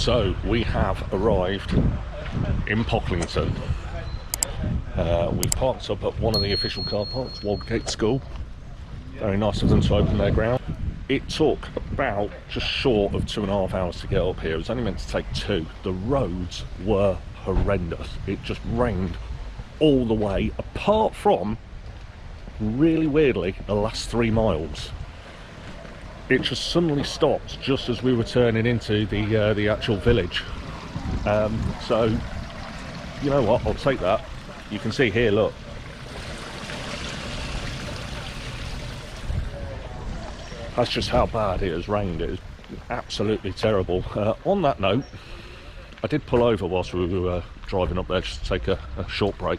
So we have arrived in Pocklington. We parked up at one of the official car parks, Waldgate School. Very nice of them to open their ground. It took about just short of 2.5 hours to get up here. It was only meant to take 2. The roads were horrendous. It just rained all the way, apart from, really weirdly, the last 3 miles. It just suddenly stopped just as we were turning into the actual village. So, you know what, I'll take that. You can see here, look. That's just how bad it has rained. It is absolutely terrible. On that note, I did pull over whilst we were driving up there just to take a short break.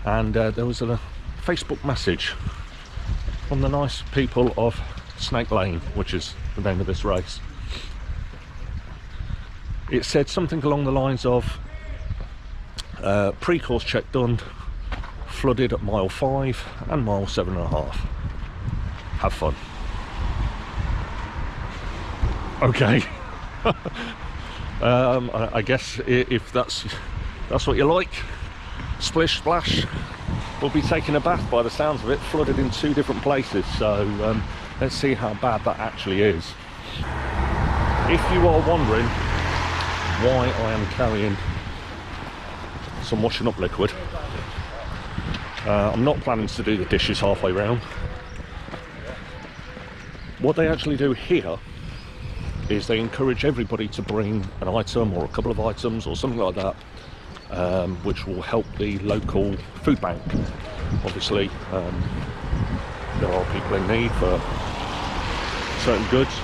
And there was a Facebook message from the nice people of Snake Lane, which is the name of this race. It said something along the lines of pre-course check done, flooded at mile 5 and mile 7.5. Have fun. Okay. I guess if that's what you like. Splish splash. We'll be taking a bath by the sounds of it, flooded in 2 different places, so let's see how bad that actually is. If you are wondering why I am carrying some washing up liquid, I'm not planning to do the dishes halfway round. What they actually do here is they encourage everybody to bring an item or a couple of items or something like that, which will help the local food bank. Obviously, there are people in need for certain goods.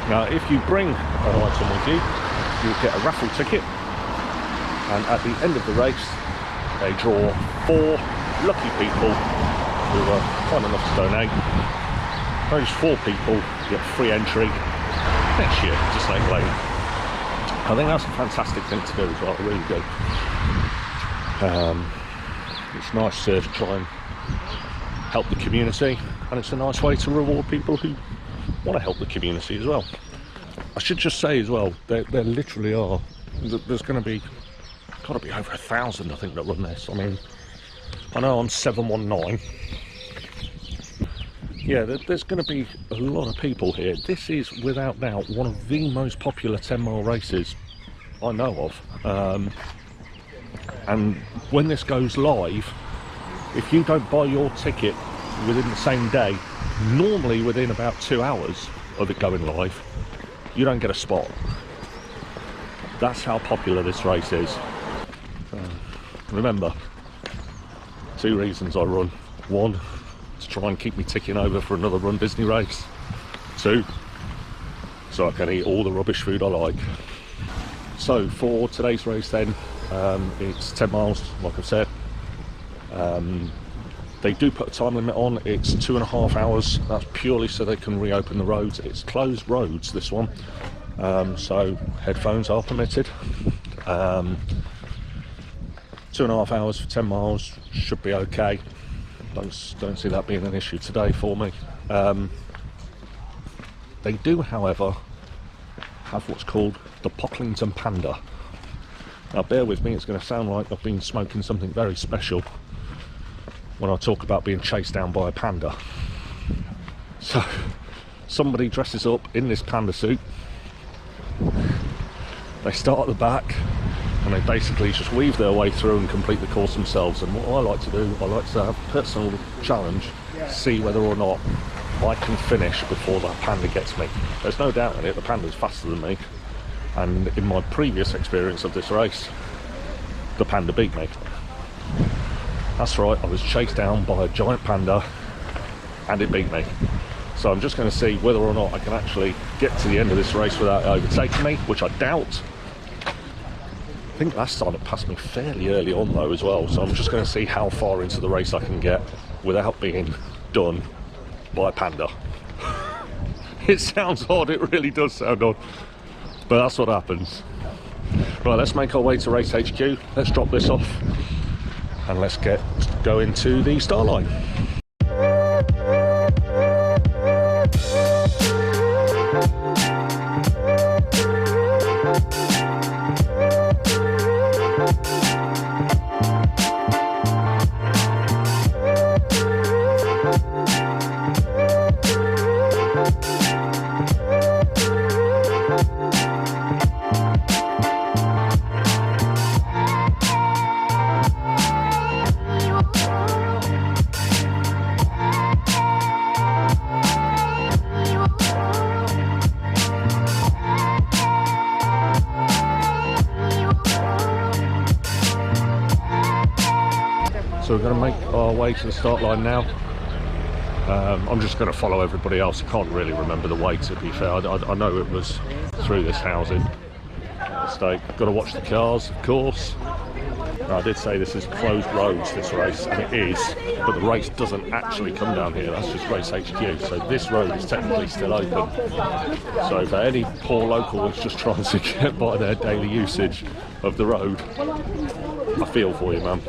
Now, if you bring an item with you, you'll get a raffle ticket, and at the end of the race, they draw 4 lucky people who are kind enough to donate. Those 4 people get free entry next year to Snake Lane. I think that's a fantastic thing to do as well, I really do. It's nice to try and help the community, and it's a nice way to reward people who want to help the community as well. I should just say as well, there literally are, there's got to be over 1,000 I think that run this. I mean, I know I'm 719. Yeah, there's going to be a lot of people here. This is without doubt one of the most popular 10-mile races I know of. And when this goes live, if you don't buy your ticket within the same day, normally within about 2 hours of it going live, you don't get a spot. That's how popular this race is. Remember, 2 reasons I run. 1, to try and keep me ticking over for another Run Disney race. 2, so I can eat all the rubbish food I like. So for today's race then, it's 10 miles, like I've said. They do put a time limit on. It's 2.5 hours. That's purely so they can reopen the roads. It's closed roads, this one, so headphones are permitted. 2.5 hours for 10 miles should be okay. Don't see that being an issue today for me. They do, however, have what's called the Pocklington Panda. Now bear with me, it's going to sound like I've been smoking something very special when I talk about being chased down by a panda. So somebody dresses up in this panda suit, they start at the back, and they basically just weave their way through and complete the course themselves. And what I like to do, I like to have a personal challenge, see whether or not I can finish before that panda gets me. There's no doubt in it, the panda's faster than me, and in my previous experience of this race, the panda beat me. That's right, I was chased down by a giant panda and it beat me. So I'm just going to see whether or not I can actually get to the end of this race without it overtaking me, which I doubt. I think last time it passed me fairly early on though as well, so I'm just going to see how far into the race I can get without being done by a panda. It sounds odd, it really does sound odd, but that's what happens. Right, let's make our way to Race HQ, let's drop this off and let's go into the start line. So we're going to make our way to the start line now. I'm just going to follow everybody else. I can't really remember the way, to be fair. I know it was through this housing estate. Got to watch the cars, of course. Now, I did say this is closed roads, this race, and it is, but the race doesn't actually come down here. That's just race HQ. So this road is technically still open. So for any poor local that's just trying to get by their daily usage of the road, I feel for you, man.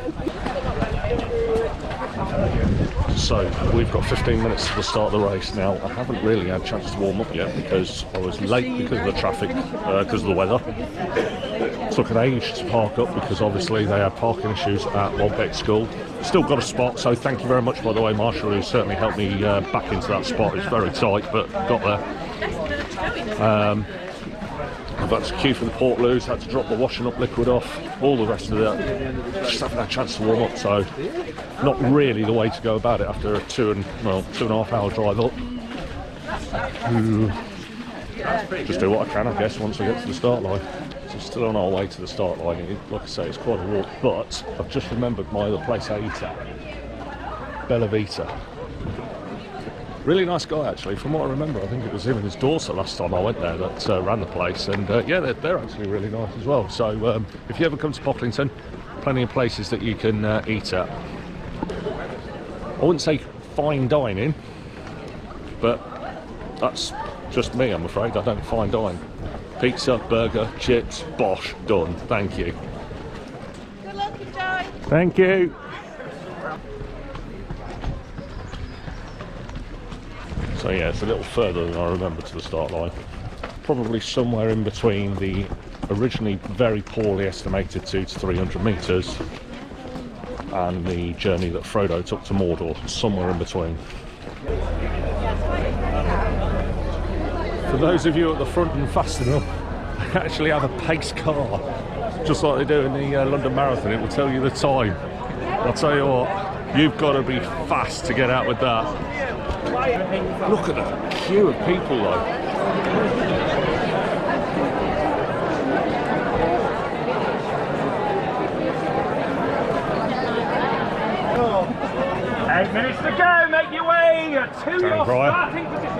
So we've got 15 minutes to the start of the race now. I haven't really had a chance to warm up yet because I was late because of the traffic, because of the weather. Took an age to park up because obviously they had parking issues at Waldbeck School. Still got a spot, so thank you very much, by the way, Marshall, who certainly helped me back into that spot. It's very tight, but got there. I've had to queue for the Portaloos, had to drop the washing up liquid off, all the rest of that. Just haven't had a chance to warm up, so not really the way to go about it after a 2.5 hour drive up. Just do what I can, I guess, once I get to the start line. So still on our way to the start line. Like I say, it's quite a walk, but I've just remembered my other place I eat at, Bella Vita. Really nice guy, actually. From what I remember, I think it was him and his daughter last time I went there that ran the place, and yeah, they're actually really nice as well. So if you ever come to Pocklington, plenty of places that you can eat at. I wouldn't say fine dining, but that's just me, I'm afraid. I don't fine dine. Pizza, burger, chips, bosh, done. Thank you. Good luck, enjoy. Thank you. So yeah, it's a little further than I remember to the start line. Probably somewhere in between the originally very poorly estimated 200 to 300 metres and the journey that Frodo took to Mordor, somewhere in between. For those of you at the front and fast enough, they actually have a pace car, just like they do in the London Marathon. It will tell you the time. I'll tell you what, you've got to be fast to get out with that. Look at the queue of people though. Eight minutes to go, make your way to your starting position.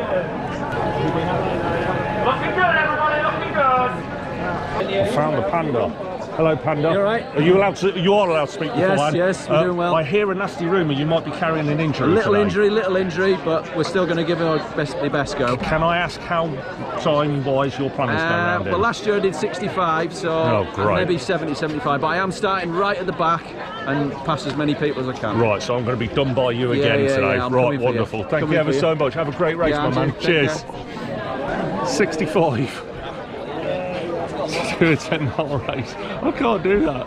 Looking good, everybody, looking good. I found the panda. Hello, Panda. You all right? Are you allowed to? You are allowed to speak beforehand. Yes, we're doing well. I hear a nasty rumour you might be carrying an injury. Little today. injury, but we're still going to give it our best go. Can I ask how time-wise you're planning to go around well, last year I did 65, so maybe 70, 75. But I am starting right at the back and pass as many people as I can. Right, so I'm going to be done by you again today. Right, wonderful. Thank you ever so much. Have a great race, my man. Cheers. 65. Do a 10-mile race. I can't do that.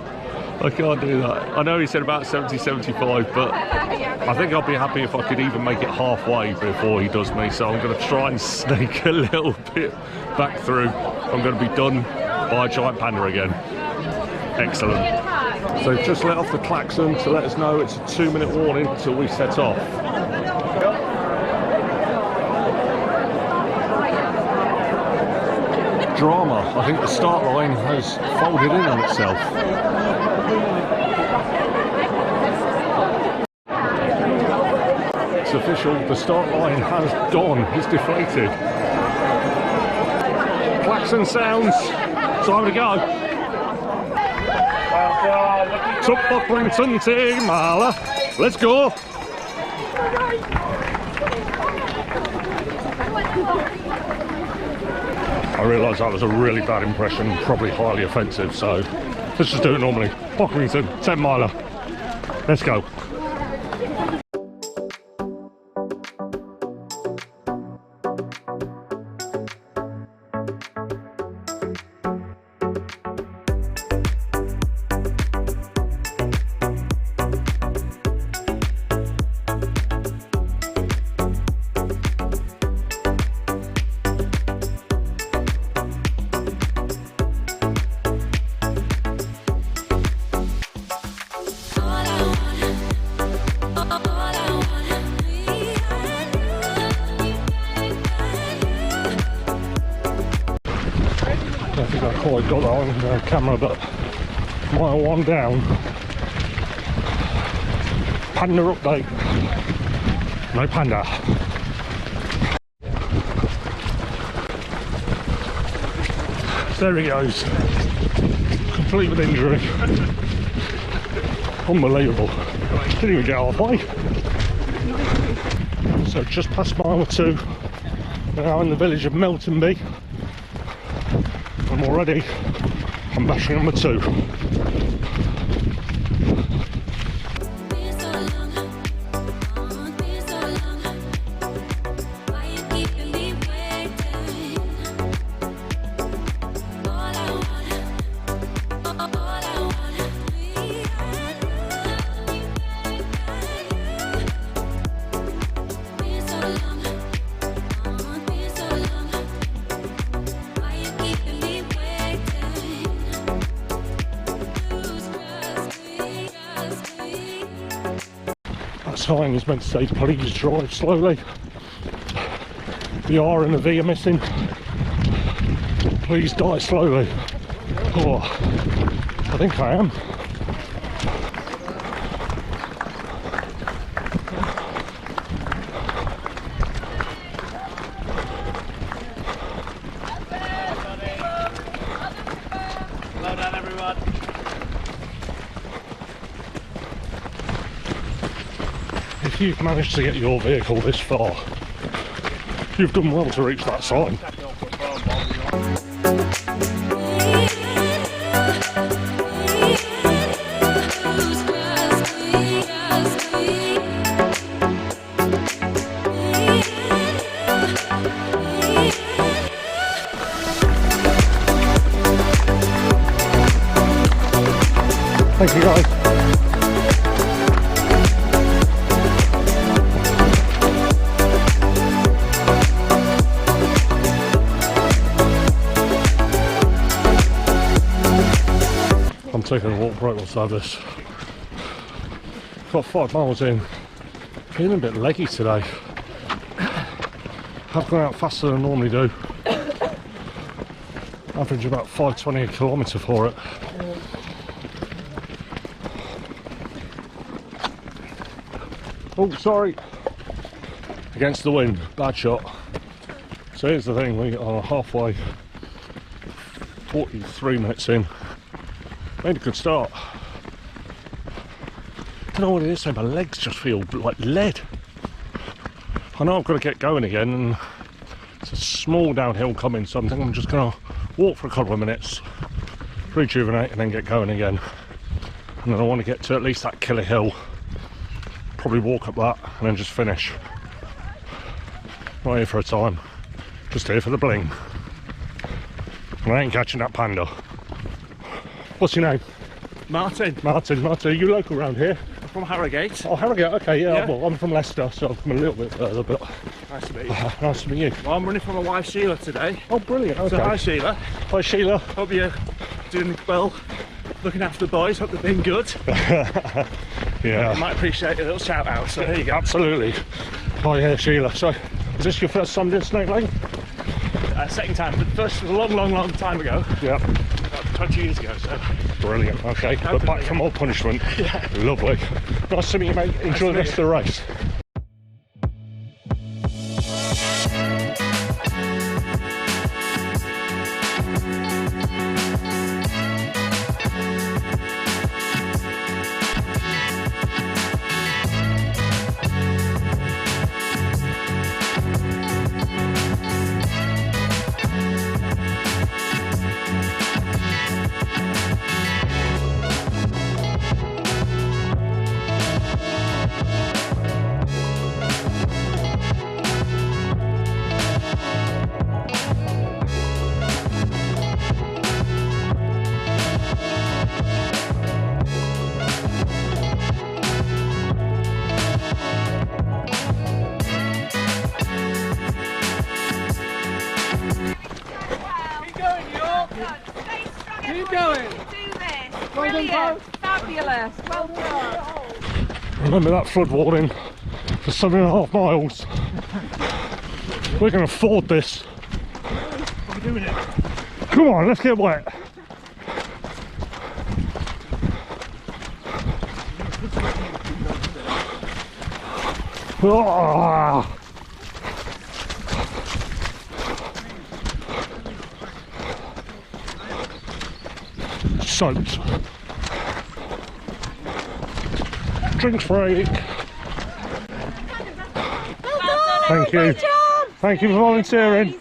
I know he said about 70, 75, but I think I'll be happy if I could even make it halfway before he does me. So I'm going to try and sneak a little bit back through. I'm going to be done by a giant panda again. Excellent. So just let off the klaxon to let us know it's a 2-minute warning until we set off. Drama. I think the start line has folded in on itself. It's official, the start line has gone, it's deflated. Klaxon sounds, time to go. To Pocklington, take Marla. Let's go. I realise that was a really bad impression, probably highly offensive, so let's just do it normally. Pocklington, 10 miler. Let's go. I got that on camera, but mile one down. Panda update. No panda. There he goes. Complete with injury. Unbelievable. Didn't even get halfway. So just past mile or two. We're now in the village of Meltonby. I'm already on bashing number 2. Sign is meant to say please drive slowly. The R and the V are missing. Please die slowly. Oh, I think I am. Well done, everyone. If you've managed to get your vehicle this far, you've done well to reach that sign. Thank you guys. I'm taking a walk right outside this. Got 5 miles in. Feeling a bit leggy today. I've gone out faster than I normally do. Average about 5:20 a kilometre for it. Oh, sorry. Against the wind, bad shot. So here's the thing, we are halfway, 43 minutes in. Made a good start. Don't know what it is, so my legs just feel like lead. I know I've got to get going again, and it's a small downhill coming, so I think I'm just going to walk for a couple of minutes, rejuvenate, and then get going again. And then I want to get to at least that killer hill. Probably walk up that and then just finish. Not here for a time, just here for the bling. And I ain't catching that panda. What's your name? Martin. Martin, are you local around here? I'm from Harrogate. Oh, Harrogate, okay, yeah. Yeah. Well, I'm from Leicester, so I've come a little bit further, but Nice to meet you. nice to meet you. Well, I'm running for my wife Sheila today. Oh, brilliant, okay. So hi Sheila. Hi, Sheila. Hope you're doing well, looking after the boys. Hope they're being good. Yeah. You might appreciate a little shout out, so there you go. Absolutely. Hi, yeah, Sheila. So, is this your first time doing Snake Lane? Second time, but first was a long time ago. Yeah. About 20 years ago, so. Brilliant, okay. But back for more punishment. Yeah. Lovely. Nice to meet you, mate. Enjoy the rest of the race. Keep going. Do this. Brilliant. Fabulous. Well done. Remember that flood warning for 7.5 miles. We can afford this. We're doing it. Come on, let's get wet. Oh. Soaked. Drinks free. Thank you. Thank you for volunteering.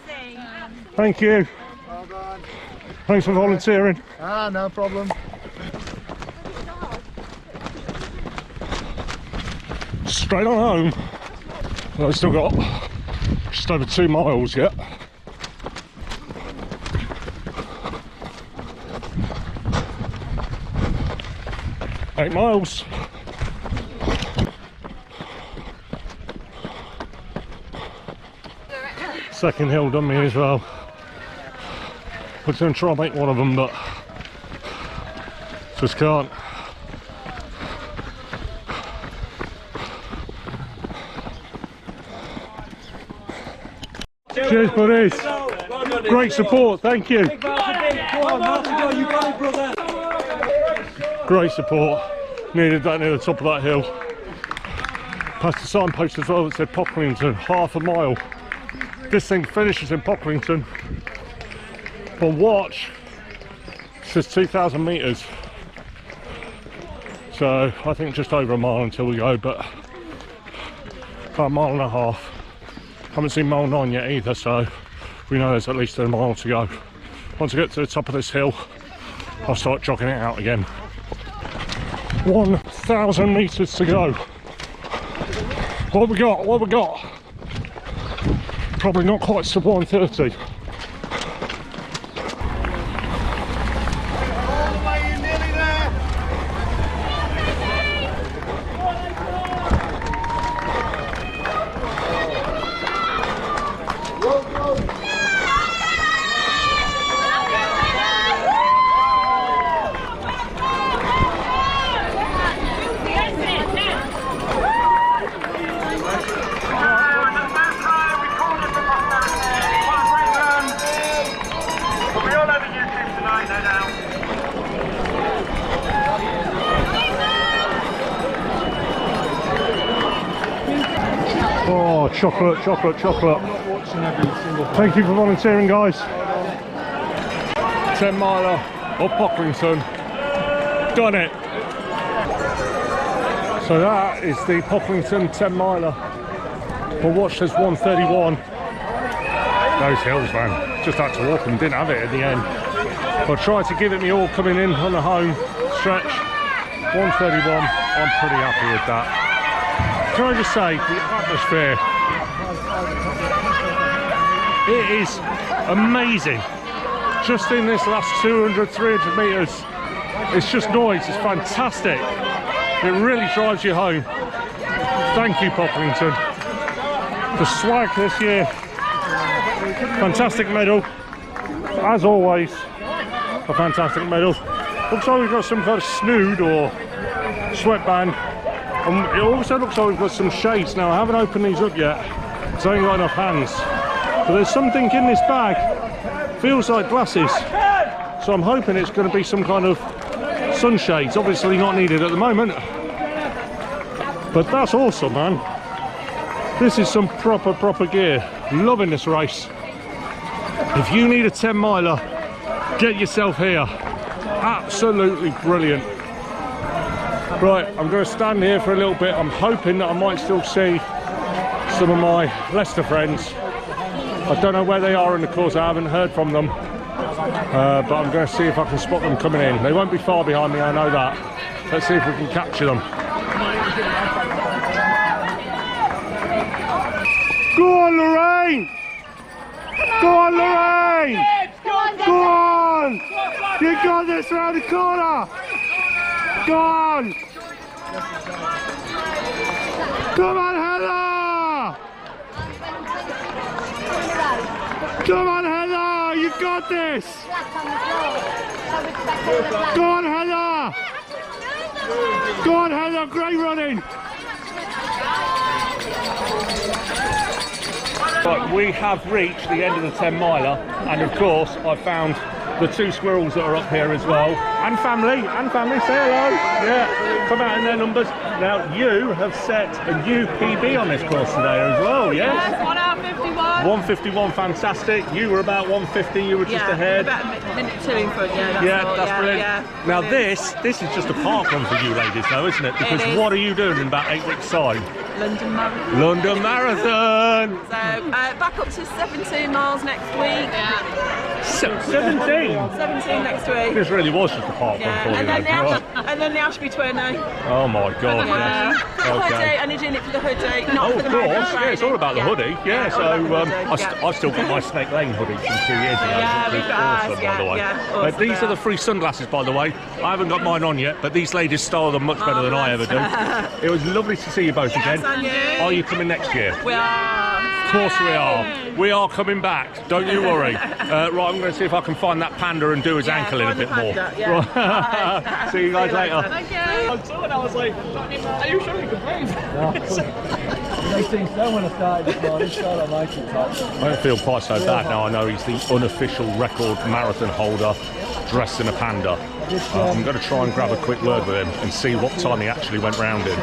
Thank you. Well done. Thanks for volunteering. Ah, no problem. Straight on home. Well, I've still got just over 2 miles yet. Eight miles. Second hill done me as well. We're going to try and make one of them, but just can't. Cheers, buddies. Great support, thank you. Great support. Needed that near the top of that hill. Past the signpost as well that said Pocklington, half a mile. This thing finishes in Pocklington. But watch, it says 2,000 metres. So I think just over a mile until we go, but about a mile and a half. Haven't seen mile 9 yet either, so we know there's at least a mile to go. Once I get to the top of this hill, I'll start jogging it out again. 1,000 metres to go. What we got? What we got? Probably not quite sub 130. Oh, chocolate, chocolate, chocolate. Thank you for volunteering, guys. 10 miler up Pocklington. Done it. So that is the Pocklington 10 miler. But watch, there's 131. Those hills, man. Just had to walk them, didn't have it at the end. I tried to give it me all coming in on the home stretch. 131, I'm pretty happy with that. Can I just say, the atmosphere, it is amazing. Just in this last 200, 300 metres, it's just noise, it's fantastic. It really drives you home. Thank you, Pocklington. The swag this year, fantastic medal. As always, a fantastic medal. Looks like we've got some kind of snood or sweatband. It also looks like we've got some shades. Now I haven't opened these up yet because I ain't got enough hands. But there's something in this bag. Feels like glasses. So I'm hoping it's going to be some kind of sunshades. Obviously not needed at the moment. But that's awesome, man. This is some proper gear. Loving this race. If you need a 10 miler, get yourself here. Absolutely brilliant. Right, I'm going to stand here for a little bit. I'm hoping that I might still see some of my Leicester friends. I don't know where they are in the course, I haven't heard from them. But I'm going to see if I can spot them coming in. They won't be far behind me, I know that. Let's see if we can capture them. Go on, Lorraine! Go on, Lorraine! Go on! You got this around the corner! Go on! Come on, Heather! Come on, Heather! You got this! Go on, Heather! Go on, Heather! Great running! Right, we have reached the end of the 10 miler, and of course I found the two squirrels that are up here as well, and family, say hello. Yeah, come out in their numbers. Now you have set a new PB on this course today as well, yes? Yes, 1 hour 51. 151, fantastic. You were about 150. You were just ahead. About a minute 2 in front. That's brilliant. Now this is just a park run for you ladies, though, isn't it? Because what are you doing in about 8 weeks' time? London Marathon. London Marathon. So back up to 17 miles next week. 17. 17 next week. This really was just a park run for you. And then the Ashby 20. Oh my God! Yes. Hoodie, and you're doing it for the hoodie, not for the of course. marathon. Yeah, it's all about the hoodie. Yeah. So I've still got my Snake Lane hoodie from 2 years ago. Yeah, which is awesome, by the way. Awesome, these are the free sunglasses, by the way. I haven't got mine on yet, but these ladies style them much better than I ever do. It was lovely to see you both again. And you. Are you coming next year? We are. Of course we are. We are coming back. Don't you worry. Right, I'm going to see if I can find that panda and do his ankle in a bit more. Right. See you guys later. Thank you. I saw it, I was like, are you sure you can breathe? Those things don't want to start this morning, so I like it. I don't feel quite so bad now. I know he's the unofficial record marathon holder dressed in a panda. I'm going to try and grab a quick word with him and see what time he actually went round in.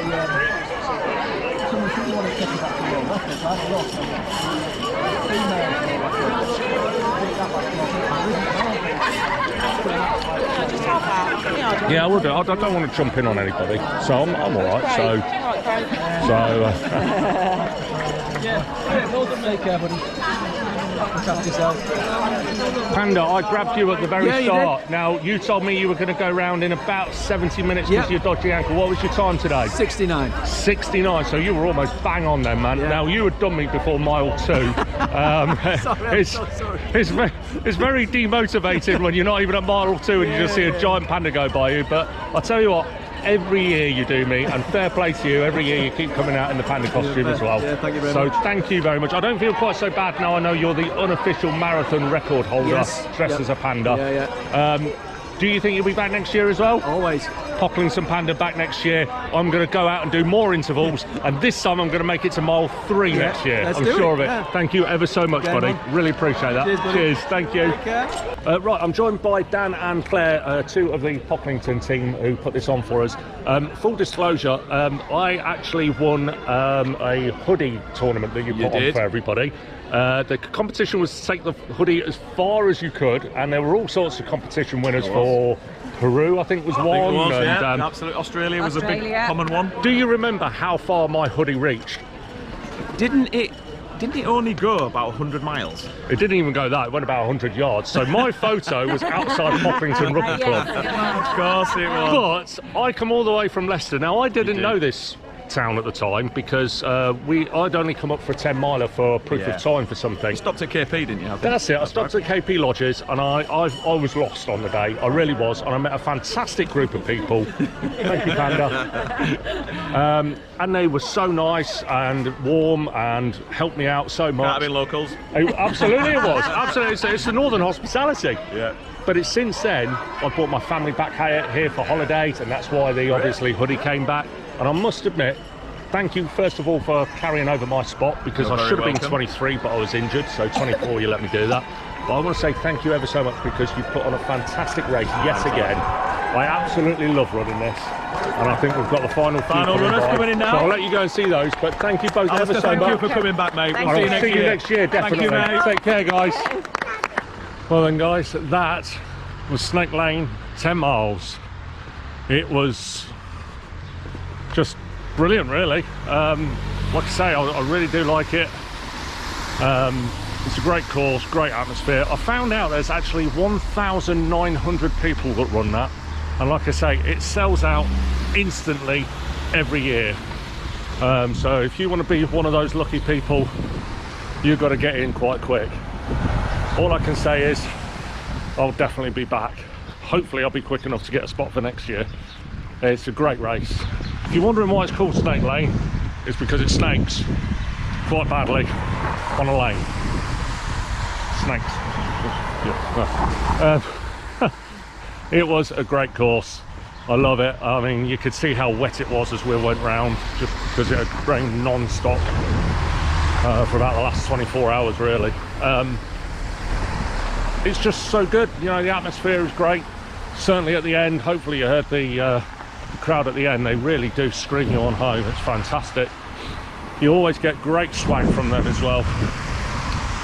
Yeah, I would do. I don't want to jump in on anybody, so I'm all right. Panda, I grabbed you at the very start. Now, you told me you were going to go round in about 70 minutes with your dodgy ankle. What was your time today? 69. 69, so you were almost bang on then, man. Now, you had done me before mile 2. It's very demotivating when you're not even at mile 2 and you just see a giant panda go by you. But I'll tell you what, every year you do me, and fair play to you, every year you keep coming out in the panda costume as well. Yeah, thank you very much. So thank you very much. I don't feel quite so bad now I know you're the unofficial marathon record holder dressed as a panda. Do you think you'll be back next year as well? Always. Pocklington Panda back next year. I'm going to go out and do more intervals, and this time I'm going to make it to mile 3 next year. I'm sure of it. Yeah. Thank you ever so much, buddy. Really appreciate that. Cheers, thank you. Right, I'm joined by Dan and Claire, 2 of the Pocklington team who put this on for us. Full disclosure, I actually won a hoodie tournament that you put on for everybody. The competition was to take the hoodie as far as you could, and there were all sorts of competition winners for Peru, I think was one. Absolutely. Australia was a big common one. Do you remember how far my hoodie reached? Didn't it only go about 100 miles? It didn't even go that, it went about 100 yards. So my photo was outside Pocklington Rugby Club. Of course it was. But I come all the way from Leicester. Now, I didn't know this town at the time because I'd only come up for a 10 miler for proof of time for something. You stopped at KP, didn't you? That's it. I stopped at KP Lodges, and I was lost on the day. I really was, and I met a fantastic group of people. Thank you, Panda. And they were so nice and warm and helped me out so much. Can't have been locals. Absolutely, it was. Absolutely, it's the northern hospitality. Yeah. But it's since then I brought my family back here for holidays, and that's why the obviously hoodie came back. And I must admit, thank you first of all for carrying over my spot, because I should have been 23, but I was injured, so 24 you let me do that. But I want to say thank you ever so much, because you put on a fantastic race yet again. I absolutely love running this, and I think we've got the final runners coming in now. So I'll let you go and see those, but thank you both ever so much. Thank you for coming back, mate. I'll see you next year, definitely. Thank you, mate. Take care, guys. Well then, guys, that was Snake Lane 10 miles. It was just brilliant, really. Like I say, I really do like it. It's a great course, great atmosphere. I found out there's actually 1,900 people that run that, and like I say, it sells out instantly every year. So if you want to be one of those lucky people, you've got to get in quite quick. All I can say is I'll definitely be back. Hopefully I'll be quick enough to get a spot for next year. It's a great race. If you're wondering why it's called Snake Lane, it's because it snakes quite badly on a lane. Snakes. It was a great course. I love it. I mean, you could see how wet it was as we went round, just because it had rained non-stop for about the last 24 hours, really. it's just so good. You know, the atmosphere is great. Certainly at the end, hopefully you heard the crowd at the end. They really do scream you on home. It's fantastic. You always get great swag from them as well.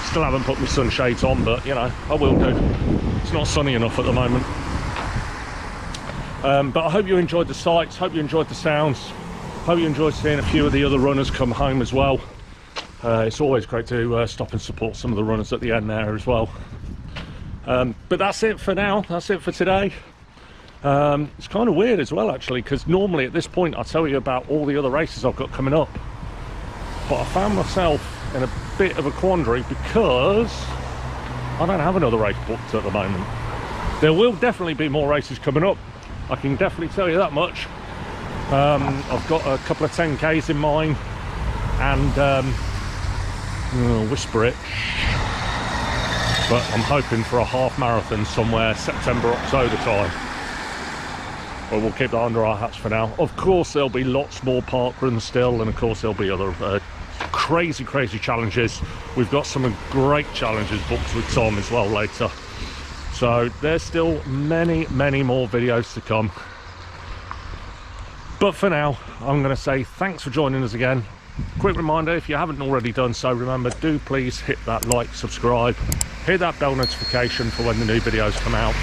Still haven't put my sunshades on, but you know, I will do. It's not sunny enough at the moment. But I hope you enjoyed the sights, hope you enjoyed the sounds, hope you enjoyed seeing a few of the other runners come home as well. It's always great to stop and support some of the runners at the end there as well. But that's it for now, that's it for today. It's kind of weird as well actually, because normally at this point I tell you about all the other races I've got coming up. But I found myself in a bit of a quandary because I don't have another race booked at the moment. There will definitely be more races coming up, I can definitely tell you that much. I've got a couple of 10Ks in mind and whisper it, but I'm hoping for a half marathon somewhere September, October time. But we'll keep that under our hats for now. Of course there'll be lots more park runs still, and of course there'll be other crazy challenges. We've got some great challenges booked with Tom as well later, so there's still many more videos to come. But for now I'm going to say thanks for joining us again. Quick reminder, if you haven't already done so, remember, do please hit that like, subscribe, hit that bell notification for when the new videos come out.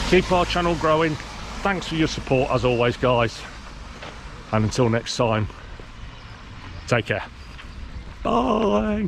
Keep our channel growing. Thanks for your support as always, guys, and until next time, take care. Bye.